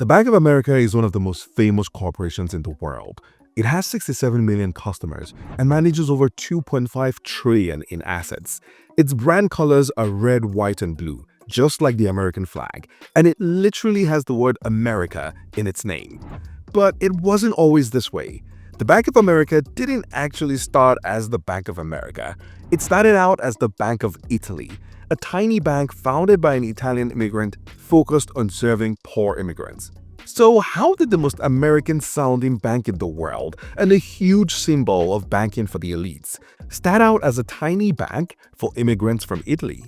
The Bank of America is one of the most famous corporations in the world. It has 67 million customers and manages over 2.5 trillion in assets. Its brand colors are red, white, and blue, just like the American flag, and it literally has the word America in its name. But it wasn't always this way. The Bank of America didn't actually start as the Bank of America. It started out as the Bank of Italy, a tiny bank founded by an Italian immigrant focused on serving poor immigrants. So how did the most American-sounding bank in the world, and a huge symbol of banking for the elites, start out as a tiny bank for immigrants from Italy?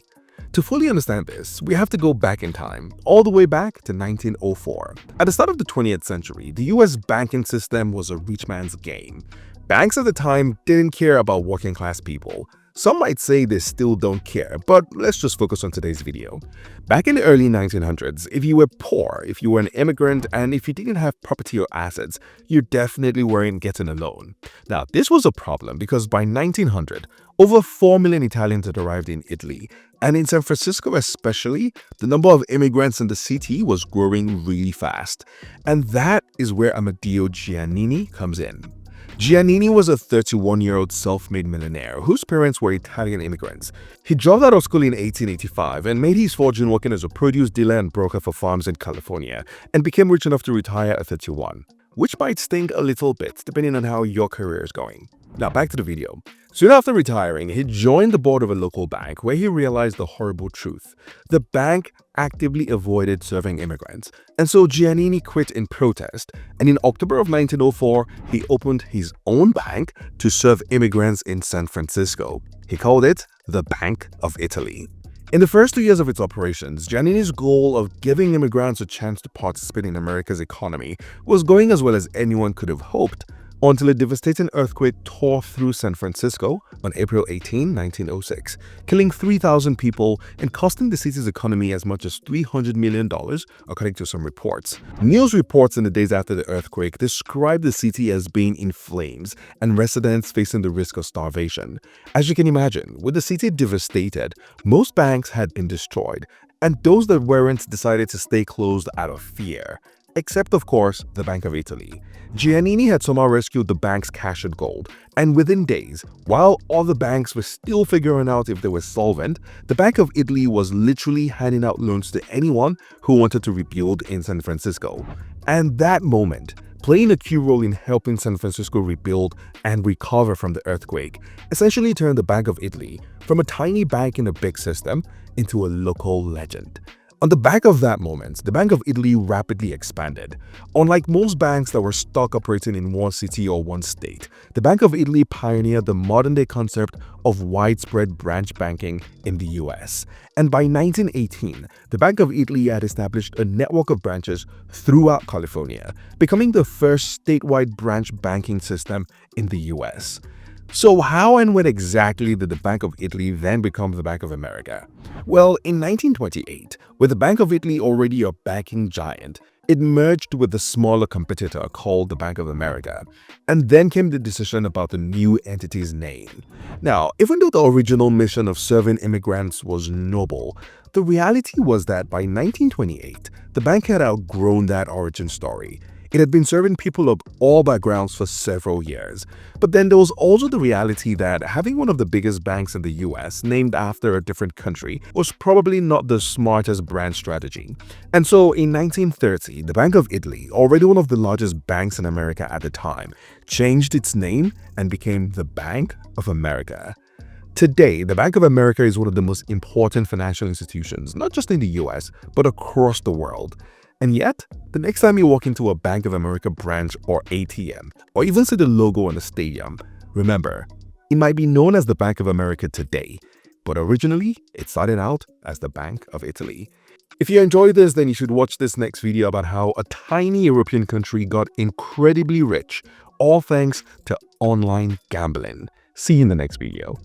To fully understand this, we have to go back in time, all the way back to 1904. At the start of the 20th century, the US banking system was a rich man's game. Banks at the time didn't care about working-class people. Some might say they still don't care, but let's just focus on today's video. Back in the early 1900s, if you were poor, if you were an immigrant, and if you didn't have property or assets, you definitely weren't getting a loan. Now, this was a problem because by 1900, over 4 million Italians had arrived in Italy, and in San Francisco especially, the number of immigrants in the city was growing really fast. And that is where Amadeo Giannini comes in. Giannini was a 31-year-old self-made millionaire whose parents were Italian immigrants. He dropped out of school in 1885 and made his fortune working as a produce dealer and broker for farms in California, and became rich enough to retire at 31, which might sting a little bit depending on how your career is going. Now back to the video. Soon after retiring, he joined the board of a local bank where he realized the horrible truth. The bank actively avoided serving immigrants, and so Giannini quit in protest, and in October of 1904, he opened his own bank to serve immigrants in San Francisco. He called it the Bank of Italy. In the first 2 years of its operations, Giannini's goal of giving immigrants a chance to participate in America's economy was going as well as anyone could have hoped, until a devastating earthquake tore through San Francisco on April 18, 1906, killing 3,000 people and costing the city's economy as much as $300 million, according to some reports. News reports in the days after the earthquake described the city as being in flames and residents facing the risk of starvation. As you can imagine, with the city devastated, most banks had been destroyed, and those that weren't decided to stay closed out of fear. Except, of course, the Bank of Italy. Giannini had somehow rescued the bank's cash and gold, and within days, while other banks were still figuring out if they were solvent, the Bank of Italy was literally handing out loans to anyone who wanted to rebuild in San Francisco. And that moment, playing a key role in helping San Francisco rebuild and recover from the earthquake, essentially turned the Bank of Italy from a tiny bank in a big system into a local legend. On the back of that moment, the Bank of Italy rapidly expanded. Unlike most banks that were stuck operating in one city or one state, the Bank of Italy pioneered the modern-day concept of widespread branch banking in the US. And by 1918, the Bank of Italy had established a network of branches throughout California, becoming the first statewide branch banking system in the US. So how and when exactly did the Bank of Italy then become the Bank of America? Well, in 1928, with the Bank of Italy already a banking giant, it merged with a smaller competitor called the Bank of America, and then came the decision about the new entity's name. Now, even though the original mission of serving immigrants was noble, the reality was that by 1928, the bank had outgrown that origin story. It had been serving people of all backgrounds for several years. But then there was also the reality that having one of the biggest banks in the US named after a different country was probably not the smartest brand strategy. And so in 1930, the Bank of Italy, already one of the largest banks in America at the time, changed its name and became the Bank of America. Today, the Bank of America is one of the most important financial institutions, not just in the US, but across the world. And yet, the next time you walk into a Bank of America branch or ATM, or even see the logo on the stadium, remember, it might be known as the Bank of America today, but originally, it started out as the Bank of Italy. If you enjoyed this, then you should watch this next video about how a tiny European country got incredibly rich, all thanks to online gambling. See you in the next video.